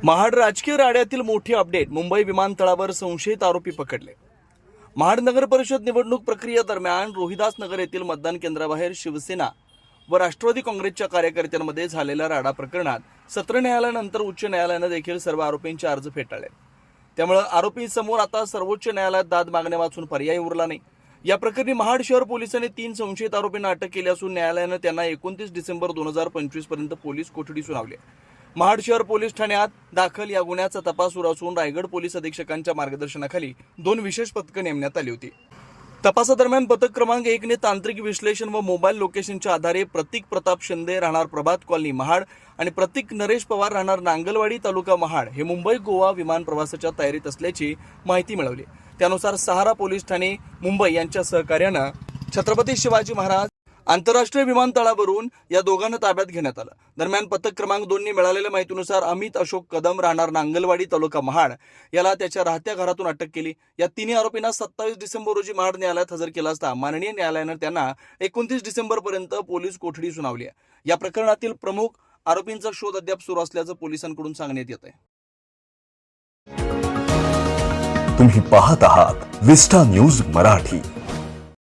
महाड राजकीय राड्यातील मोठी अपडेट. मुंबई विमानतळावर संशयित आरोपी पकडले. महाड नगर परिषद निवडणूक प्रक्रियेदरम्यान रोहिदास नगर येथील मतदान केंद्राबाहेर शिवसेना व राष्ट्रवादी काँग्रेसच्या कार्यकर्त्यांमध्ये झालेल्या राडा प्रकरणात सत्र न्यायालयानंतर उच्च न्यायालयाने देखील सर्व आरोपींचे अर्ज फेटाळले. त्यामुळे आरोपींसमोर आता सर्वोच्च न्यायालयात दाद मागण्यावाचून पर्याय उरला नाही. या प्रकरणी महाड शहर पोलिसांनी 3 संशयित आरोपींना अटक केली असून न्यायालयाने त्यांना 29 डिसेंबर 2025 पर्यंत पोलीस कोठडी सुनावली. महाड शहर पोलीस ठाण्यात दाखल या गुन्ह्याचा तपास सुरू असून रायगड पोलीस अधीक्षकांच्या मार्गदर्शनाखाली 2 विशेष पथकं नेमण्यात आली होती. तपासादरम्यान पथक क्रमांक 1 ने तांत्रिक विश्लेषण व मोबाईल लोकेशनच्या आधारे प्रतीक प्रताप शिंदे राहणार प्रभात कॉलनी महाड आणि प्रतीक नरेश पवार राहणार नांगलवाडी तालुका महाड हे मुंबई गोवा विमान प्रवासाच्या तयारीत असल्याची माहिती मिळवली. त्यानुसार सहारा पोलीस ठाणे मुंबई यांच्या सहकार्यानं छत्रपती शिवाजी महाराज आंतरराष्ट्रीय विमानतळावरून या दोघांना ताब्यात घेण्यात आलं. दरम्यान पथक क्रमांक 2 ने मिळालेल्या माहितीनुसार अमित अशोक कदम राहणार नांगलवाडी तालुका महाड याला त्याच्या राहत्या घरातून अटक केली. या 3 आरोपींना 27 डिसेंबर रोजी महाड न्यायालयात हजर केला असता माननीय न्यायालयाने त्यांना 29 डिसेंबर पर्यंत पोलीस कोठडी सुनावली आहे. या प्रकरणातील प्रमुख आरोपींचा शोध अद्याप सुरू असल्याचं पोलिसांकडून सांगण्यात येत आहे. तुम्ही पाहत आहात विस्टा न्यूज मराठी.